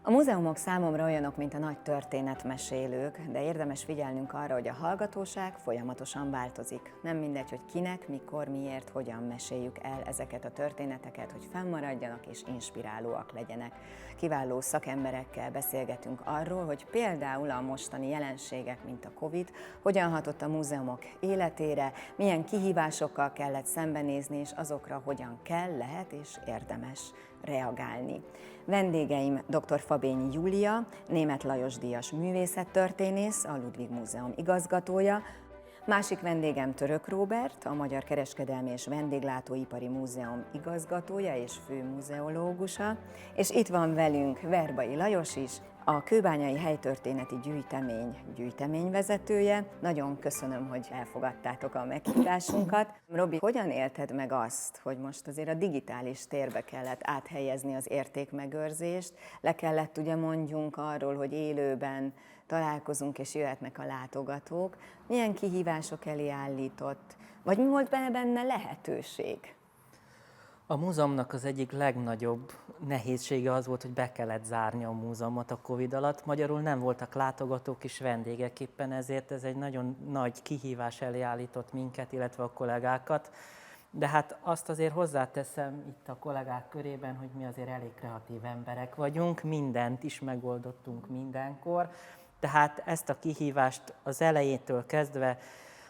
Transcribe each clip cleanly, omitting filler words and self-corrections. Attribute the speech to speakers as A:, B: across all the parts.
A: A múzeumok számomra olyanok, mint a nagy történetmesélők, de érdemes figyelnünk arra, hogy a hallgatóság folyamatosan változik. Nem mindegy, hogy kinek, mikor, miért, hogyan meséljük el ezeket a történeteket, hogy fennmaradjanak és inspirálóak legyenek. Kiváló szakemberekkel beszélgetünk arról, hogy például a mostani jelenségek, mint a Covid, hogyan hatott a múzeumok életére, milyen kihívásokkal kellett szembenézni, és azokra hogyan kell, lehet és érdemes reagálni. Vendégeim dr. Fabényi Júlia, Németh Lajos díjas művészettörténész, a Ludwig Múzeum igazgatója, másik vendégem Török Róbert, a Magyar Kereskedelmi és Vendéglátóipari Múzeum igazgatója és főmuzeológusa, és itt van velünk Verbai Lajos is, a Kőbányai Helytörténeti Gyűjtemény gyűjteményvezetője. Nagyon köszönöm, hogy elfogadtátok a meghívásunkat. Robi, hogyan élted meg azt, hogy most azért a digitális térbe kellett áthelyezni az értékmegőrzést, le kellett ugye mondjunk arról, hogy élőben találkozunk és jöhetnek a látogatók. Milyen kihívások elé állított, vagy mi volt benne lehetőség?
B: A múzeumnak az egyik legnagyobb nehézsége az volt, hogy be kellett zárni a múzeumot a Covid alatt. Magyarul nem voltak látogatók és vendégek, éppen ezért ez egy nagyon nagy kihívás elé állított minket, illetve a kollégákat. De hát azt azért hozzáteszem itt a kollégák körében, hogy mi azért elég kreatív emberek vagyunk, mindent is megoldottunk mindenkor. Tehát ezt a kihívást az elejétől kezdve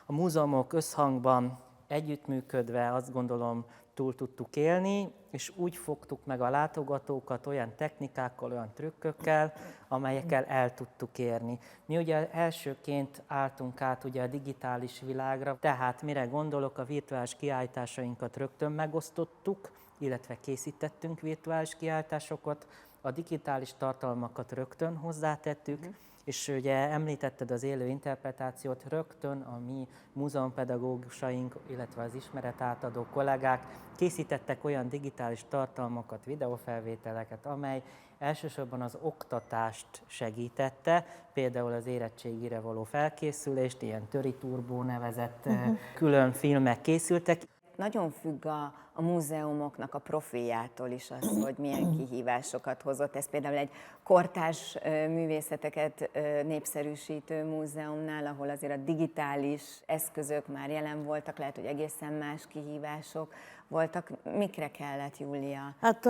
B: a múzeumok összhangban együttműködve azt gondolom túl tudtuk élni, és úgy fogtuk meg a látogatókat olyan technikákkal, olyan trükkökkel, amelyekkel el tudtuk érni. Mi ugye elsőként álltunk át ugye a digitális világra, tehát mire gondolok, a virtuális kiállításainkat rögtön megosztottuk, illetve készítettünk virtuális kiállításokat, a digitális tartalmakat rögtön hozzátettük, és ugye említetted az élő interpretációt, rögtön a mi múzeumpedagógusaink, illetve az ismeretátadó kollégák készítettek olyan digitális tartalmakat, videófelvételeket, amely elsősorban az oktatást segítette, például az érettségire való felkészülést, ilyen Töri Turbó nevezett külön filmek készültek.
A: Nagyon függ a múzeumoknak a profiljától is az, hogy milyen kihívásokat hozott. Ez például egy kortárs művészeteket népszerűsítő múzeumnál, ahol azért a digitális eszközök már jelen voltak, lehet, hogy egészen más kihívások voltak. Mikre kellett, Júlia?
C: Hát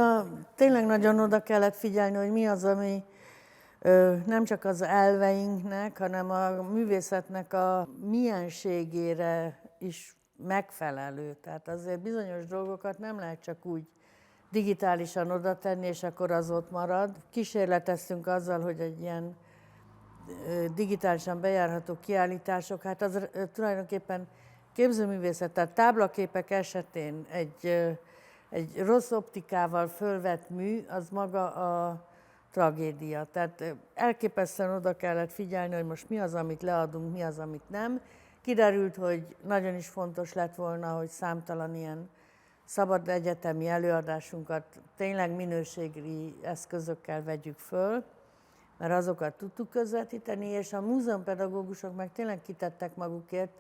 C: tényleg nagyon oda kellett figyelni, hogy mi az, ami nem csak az elveinknek, hanem a művészetnek a mienségére is megfelelő. Tehát azért bizonyos dolgokat nem lehet csak úgy digitálisan oda tenni, és akkor az ott marad. Kísérleteztünk azzal, hogy egy ilyen digitálisan bejárható kiállítások, hát az tulajdonképpen képzőművészet, tehát táblaképek esetén egy rossz optikával fölvett mű, az maga a tragédia. Tehát elképesztően oda kellett figyelni, hogy most mi az, amit leadunk, mi az, amit nem. Kiderült, hogy nagyon is fontos lett volna, hogy számtalan ilyen szabad egyetemi előadásunkat tényleg minőségi eszközökkel vegyük föl, mert azokat tudtuk közvetíteni, és a múzeumpedagógusok meg tényleg kitettek magukért,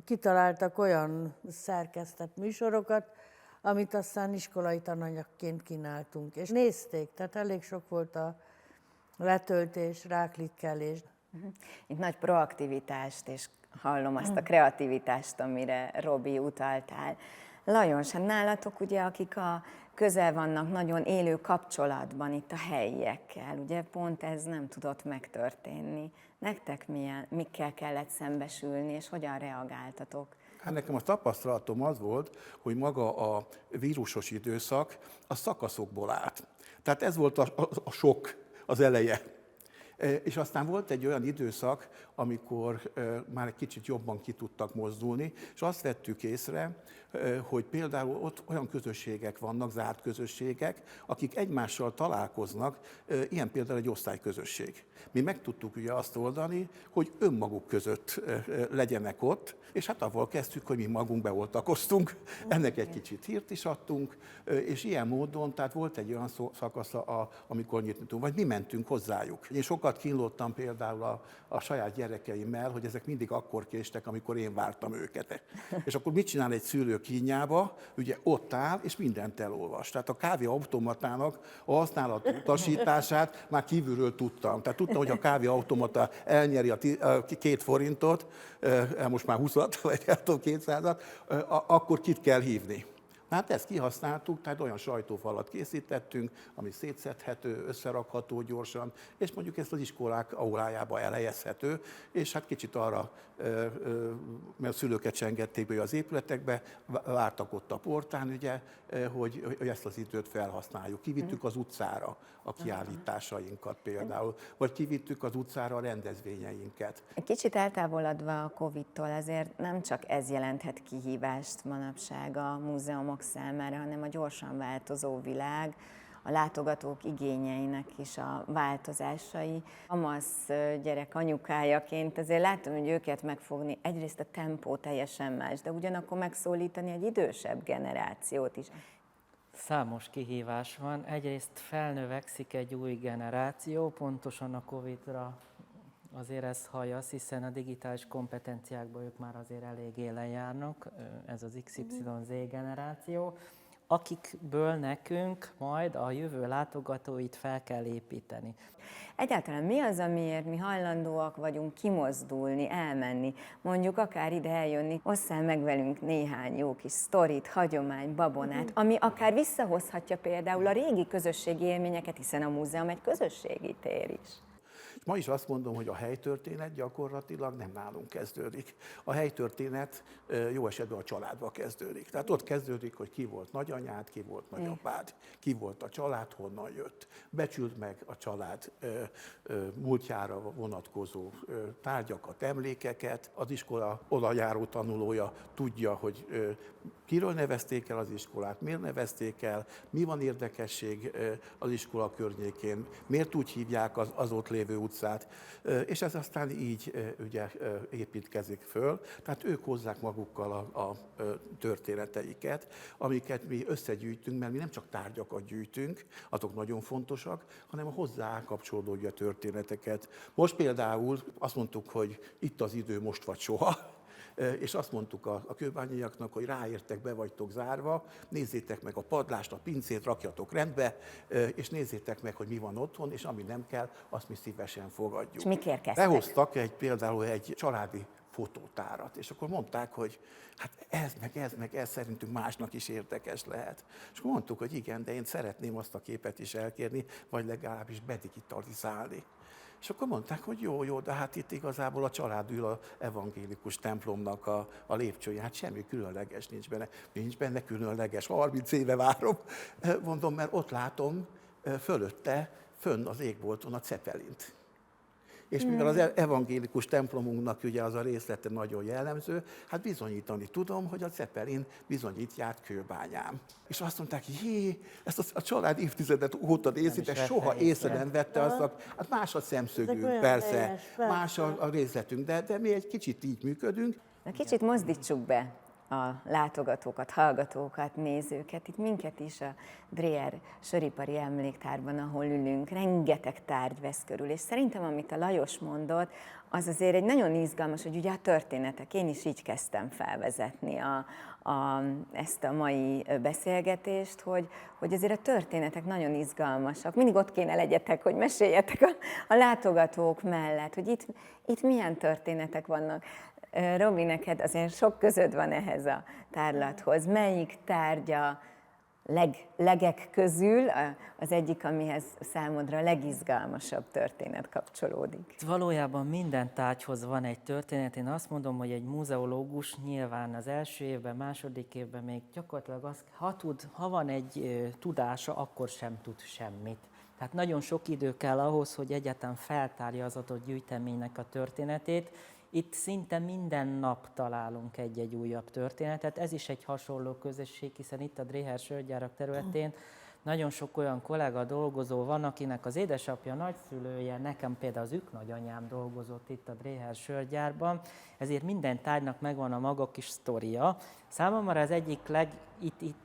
C: kitaláltak olyan szerkesztett műsorokat, amit aztán iskolai tananyagként kínáltunk. És nézték, tehát elég sok volt a letöltés, ráklikkelés.
A: Itt nagy proaktivitást, és hallom azt a kreativitást, amire Robi utaltál. Lajos, hát nálatok ugye, akik közel vannak nagyon élő kapcsolatban itt a helyiekkel, ugye pont ez nem tudott megtörténni. Nektek mikkel kellett szembesülni, és hogyan reagáltatok?
D: Hát nekem a tapasztalatom az volt, hogy maga a vírusos időszak a szakaszokból állt. Tehát ez volt a sok az eleje. És aztán volt egy olyan időszak, amikor már egy kicsit jobban ki tudtak mozdulni, és azt vettük észre, hogy például ott olyan közösségek vannak, zárt közösségek, akik egymással találkoznak, ilyen például egy osztályközösség. Mi meg tudtuk ugye azt oldani, hogy önmaguk között legyenek ott, és hát avval kezdtük, hogy mi magunk beoltakoztunk, ennek egy kicsit hírt is adtunk, és ilyen módon, tehát volt egy olyan szakasz, amikor nyitottunk, vagy mi mentünk hozzájuk. Én sokat sokat kínlottam például a saját gyerekeimmel, hogy ezek mindig akkor késtek, amikor én vártam őket. És akkor mit csinál egy szülő kínjába? Ugye ott áll, és mindent elolvas. Tehát a kávéautomatának a használat utasítását már kívülről tudtam. Tehát tudtam, hogy a kávéautomata elnyeri a 2 forintot, most már 20-at, vagy 200-at, akkor kit kell hívni. Hát ezt kihasználtuk, tehát olyan sajtófalat készítettünk, ami szétszedhető, összerakható gyorsan, és mondjuk ezt az iskolák aulájába elhelyezhető, és hát kicsit arra, mert a szülőket se engedték be az épületekbe, vártak ott a portán, ugye, hogy ezt az időt felhasználjuk. Kivittük az utcára a kiállításainkat például, vagy kivittük az utcára a rendezvényeinket.
A: Kicsit eltávolodva a Covid-tól azért nem csak ez jelenthet kihívást manapság a múzeumok számára, hanem a gyorsan változó világ, a látogatók igényeinek is a változásai. Amasz gyerek anyukájaként azért látom, hogy őket megfogni, egyrészt a tempó teljesen más, de ugyanakkor megszólítani egy idősebb generációt is.
B: Számos kihívás van. Egyrészt felnövekszik egy új generáció, pontosan a Covid-ra azért ez hajasz, hiszen a digitális kompetenciákban ők már azért elég élen járnak, ez az XYZ generáció, akikből nekünk majd a jövő látogatóit fel kell építeni.
A: Egyáltalán mi az, amiért mi hajlandóak vagyunk kimozdulni, elmenni, mondjuk akár ide eljönni, osszál meg velünk néhány jó kis sztorit, hagyomány, babonát, ami akár visszahozhatja például a régi közösségi élményeket, hiszen a múzeum egy közösségi tér is.
D: Ma is azt mondom, hogy a helytörténet gyakorlatilag nem nálunk kezdődik. A helytörténet jó esetben a családba kezdődik. Tehát ott kezdődik, hogy ki volt nagyanyád, ki volt nagyapád, ki volt a család, honnan jött. Becsült meg a család múltjára vonatkozó tárgyakat, emlékeket. Az iskola odajáró tanulója tudja, hogy kiről nevezték el az iskolát, miért nevezték el, mi van érdekesség az iskola környékén, miért úgy hívják az ott lévő utcát, és ez aztán így ugye építkezik föl. Tehát ők hozzák magukkal a történeteiket, amiket mi összegyűjtünk, mert mi nem csak tárgyakat gyűjtünk, azok nagyon fontosak, hanem a hozzá kapcsolódó történeteket. Most például azt mondtuk, hogy itt az idő, most vagy soha, és azt mondtuk a kőbányaiaknak, hogy ráértek, be vagytok zárva, nézzétek meg a padlást, a pincét, rakjatok rendbe, és nézzétek meg, hogy mi van otthon, és ami nem kell, azt mi szívesen fogadjuk.
A: És mikor kezdtek?
D: Behoztak például egy családi fotótárat, és akkor mondták, hogy hát ez szerintünk másnak is érdekes lehet. És akkor mondtuk, hogy igen, de én szeretném azt a képet is elkérni, vagy legalábbis bedigitalizálni. És akkor mondták, hogy jó, de hát itt igazából a család ül az evangélikus templomnak a lépcsőjén. Hát semmi különleges nincs benne. Nincs benne különleges, 30 éve várom, mondom, mert ott látom fölötte, fönn az égbolton a Zeppelint. És mivel az evangélikus templomunknak ugye az a részlete nagyon jellemző, hát bizonyítani tudom, hogy a Zeppelin bizony itt járt Kőbányán. És azt mondták, ezt a család évtizedet óta nézi, de soha észre nem vette azt, hát más a szemszögünk, persze, más a részletünk, de mi egy kicsit így működünk.
A: Na, kicsit mozdítsuk be a látogatókat, hallgatókat, nézőket, itt minket is a Dreher Söripari Emléktárban, ahol ülünk, rengeteg tárgy vesz körül, és szerintem, amit a Lajos mondott, az azért egy nagyon izgalmas, hogy ugye a történetek, én is így kezdtem felvezetni ezt a mai beszélgetést, hogy azért a történetek nagyon izgalmasak. Mindig ott kéne legyetek, hogy meséljetek a látogatók mellett, hogy itt milyen történetek vannak. Robi, neked azért sok közöd van ehhez a tárlathoz. Melyik tárgya legek közül az egyik, amihez számodra a legizgalmasabb történet kapcsolódik?
B: Valójában minden tárgyhoz van egy történet. Én azt mondom, hogy egy muzeológus nyilván az első évben, második évben még gyakorlatilag ha van egy tudása, akkor sem tud semmit. Tehát nagyon sok idő kell ahhoz, hogy egyáltalán feltárja az adott gyűjteménynek a történetét. Itt szinte minden nap találunk egy-egy újabb történetet. Ez is egy hasonló közösség, hiszen itt a Dreher sörgyárak területén nagyon sok olyan kollega dolgozó van, akinek az édesapja nagyszülője, nekem például az nagyanyám dolgozott itt a Dréher sörgyárban, ezért minden tárgynak megvan a maga kis sztoria. Számomra az egyik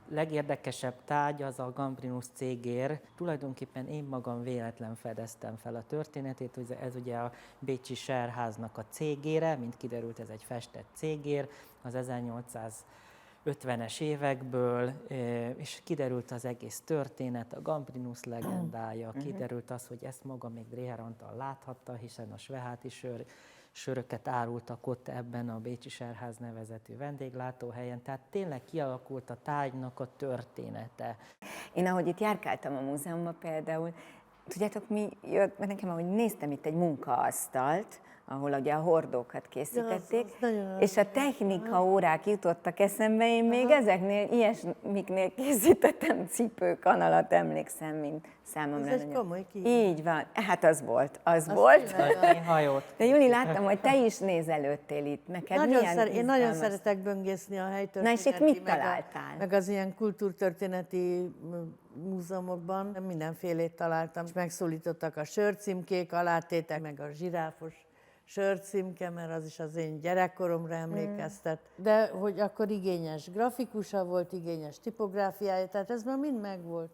B: legérdekesebb tárgy az a Gambrinus cégér. Tulajdonképpen én magam véletlen fedeztem fel a történetét, hogy ez ugye a bécsi Serháznak a cégére, mint kiderült, ez egy festett cégér, az 1850-es évekből, és kiderült az egész történet, a Gambrinus legendája, kiderült az, hogy ezt maga még Dréher Antal láthatta, hiszen a Sveháti söröket árultak ott ebben a Bécsi Serház nevezetű vendéglátóhelyen, tehát tényleg kialakult a tárgynak a története.
A: Én ahogy itt járkáltam a múzeumban például, tudjátok mi jött, mert nekem ahogy néztem itt egy munkaasztalt, ahol ugye a hordókat készítették, és a technika órák jutottak eszembe, én még ezeknél, ilyesmiknél készítettem cipőkanalat, emlékszem, mint számomra.
C: Ez egy komoly kihívás.
A: Így van, hát az volt.
B: Hajót.
A: De Juli, láttam, hogy te is nézelődtél itt. Neked
C: Én nagyon szeretek böngészni a helytörténeti.
A: Na és itt mit találtál?
C: Meg az ilyen kultúrtörténeti múzeumokban mindenfélét találtam. Megszólítottak a sörcímkék, alátétek, meg a zsiráfos sörcímke, mert az is az én gyerekkoromra emlékeztet. De hogy akkor igényes grafikusa volt, igényes tipográfiája, tehát ez már mind megvolt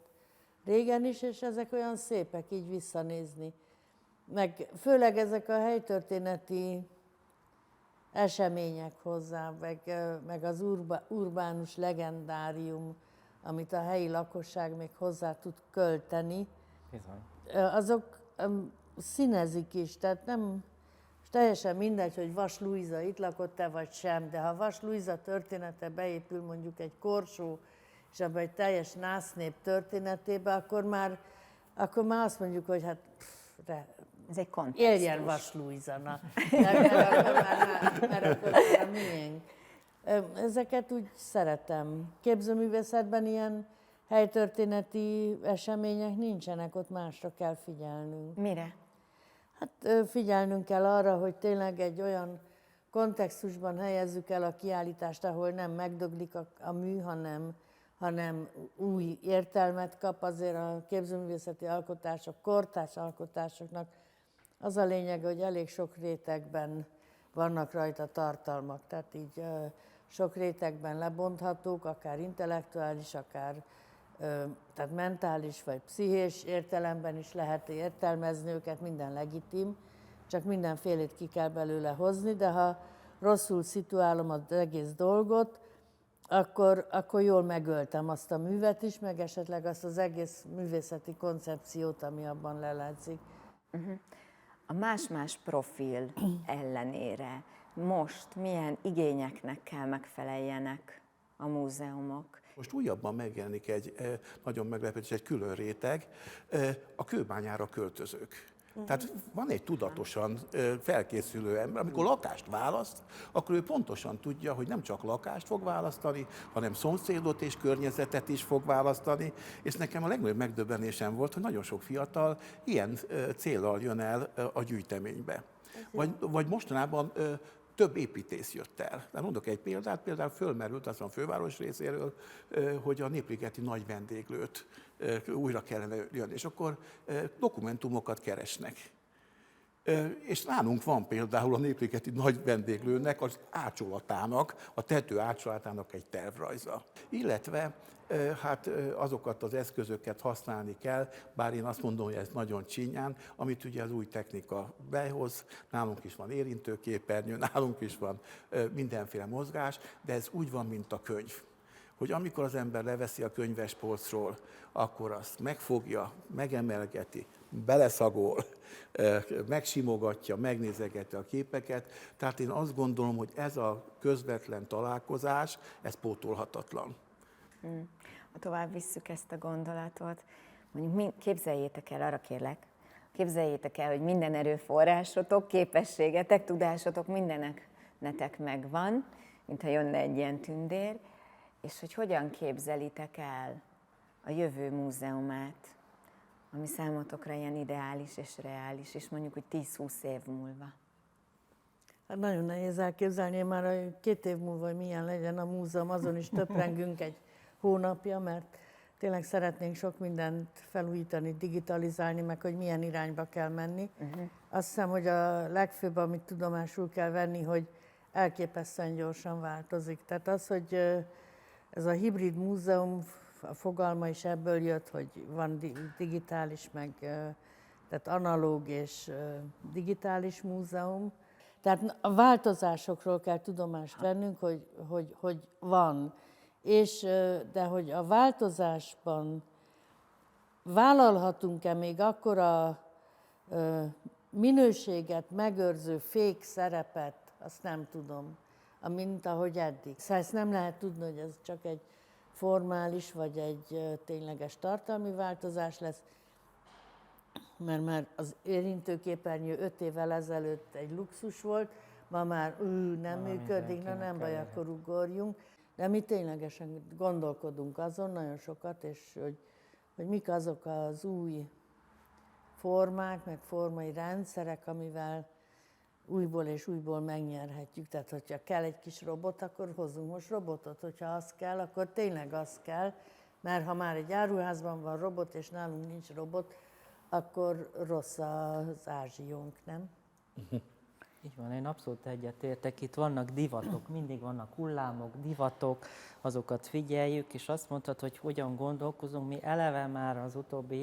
C: régen is, és ezek olyan szépek így visszanézni. Meg főleg ezek a helytörténeti események hozzá, meg az urbánus legendárium, amit a helyi lakosság még hozzá tud költeni.
B: Bizony.
C: Azok színezik is, tehát nem teljesen mindegy, hogy Vas Lujza itt lakott-e vagy sem, de ha Vas Lujza története beépül mondjuk egy korsó, és abban egy teljes násznép történetébe, akkor már azt mondjuk, hogy hát
A: Ez egy kontextus.
C: éljen Vas Lujza, mert akkor már a miénk. Ezeket úgy szeretem. Képzőművészetben ilyen helytörténeti események nincsenek, ott másra kell figyelnünk.
A: Mire?
C: Hát figyelnünk kell arra, hogy tényleg egy olyan kontextusban helyezzük el a kiállítást, ahol nem megdöglik a mű, hanem új értelmet kap. Azért a képzőművészeti alkotások, kortárs alkotásoknak az a lényeg, hogy elég sok rétegben vannak rajta tartalmak, tehát így sok rétegben lebonthatók, akár intellektuális, akár tehát mentális vagy pszichés értelemben is lehet értelmezni őket, minden legitim, csak mindenfélét ki kell belőle hozni, de ha rosszul szituálom az egész dolgot, akkor jól megöltem azt a művet is, meg esetleg azt az egész művészeti koncepciót, ami abban lelátszik.
A: A más-más profil ellenére most milyen igényeknek kell megfeleljenek a múzeumok?
D: Most újabban megjelenik egy nagyon meglepetés, egy külön réteg, a kőbányára költözők. Tehát van egy tudatosan felkészülő ember, amikor lakást választ, akkor ő pontosan tudja, hogy nem csak lakást fog választani, hanem szomszédot és környezetet is fog választani, és nekem a legnagyobb megdöbbenésem volt, hogy nagyon sok fiatal ilyen céllal jön el a gyűjteménybe. Vagy mostanában több építész jött el. De mondok egy példát, például fölmerült az a főváros részéről, hogy a Népligeti nagy vendéglőt újra kellene jönni, és akkor dokumentumokat keresnek. És nálunk van például a Népligeti nagy vendéglőnek az ácsolatának, a tető ácsolatának egy tervrajza. Illetve hát azokat az eszközöket használni kell, bár én azt mondom, hogy ez nagyon csínyán, amit ugye az új technika behoz, nálunk is van érintőképernyő, nálunk is van mindenféle mozgás, de ez úgy van, mint a könyv. Hogy amikor az ember leveszi a könyvespolcról, akkor azt megfogja, megemelgeti, beleszagol, megsimogatja, megnézegeti a képeket. Tehát én azt gondolom, hogy ez a közvetlen találkozás, ez pótolhatatlan.
A: Ha tovább visszük ezt a gondolatot, mondjuk képzeljétek el, arra kérlek, képzeljétek el, hogy minden erőforrásotok, képességetek, tudásotok, mindeneknek megvan, mintha jönne egy ilyen tündér, és hogy hogyan képzelitek el a jövő múzeumát, ami számotokra ilyen ideális és reális, és mondjuk, hogy 10-20 év múlva.
C: Hát nagyon nehéz elképzelni, már a 2 év múlva, hogy milyen legyen a múzeum, azon is töprengünk egy hónapja, mert tényleg szeretnénk sok mindent felújítani, digitalizálni, meg hogy milyen irányba kell menni. Azt hiszem, hogy a legfőbb, amit tudomásul kell venni, hogy elképesztően gyorsan változik. Tehát az, hogy ez a hibrid múzeum, a fogalma is ebből jött, hogy van digitális, meg tehát analóg és digitális múzeum. Tehát a változásokról kell tudomást vennünk, hogy van. És, de hogy a változásban vállalhatunk-e még akkora minőséget megőrző fék szerepet, azt nem tudom, mint ahogy eddig. Szóval ezt nem lehet tudni, hogy ez csak egy formális vagy egy tényleges tartalmi változás lesz, mert már az érintőképernyő 5 évvel ezelőtt egy luxus volt, ma már nem működik, na nem baj, akkor ugorjunk. De mi ténylegesen gondolkodunk azon nagyon sokat, és hogy mik azok az új formák, meg formai rendszerek, amivel újból és újból megnyerhetjük. Tehát, hogyha kell egy kis robot, akkor hozzunk most robotot. Hogyha az kell, akkor tényleg az kell, mert ha már egy áruházban van robot, és nálunk nincs robot, akkor rossz az ázsiónk, nem?
B: Így van, én abszolút egyetértek. Itt vannak divatok, mindig vannak hullámok, divatok, azokat figyeljük, és azt mondtad, hogy hogyan gondolkozunk. Mi eleve már az utóbbi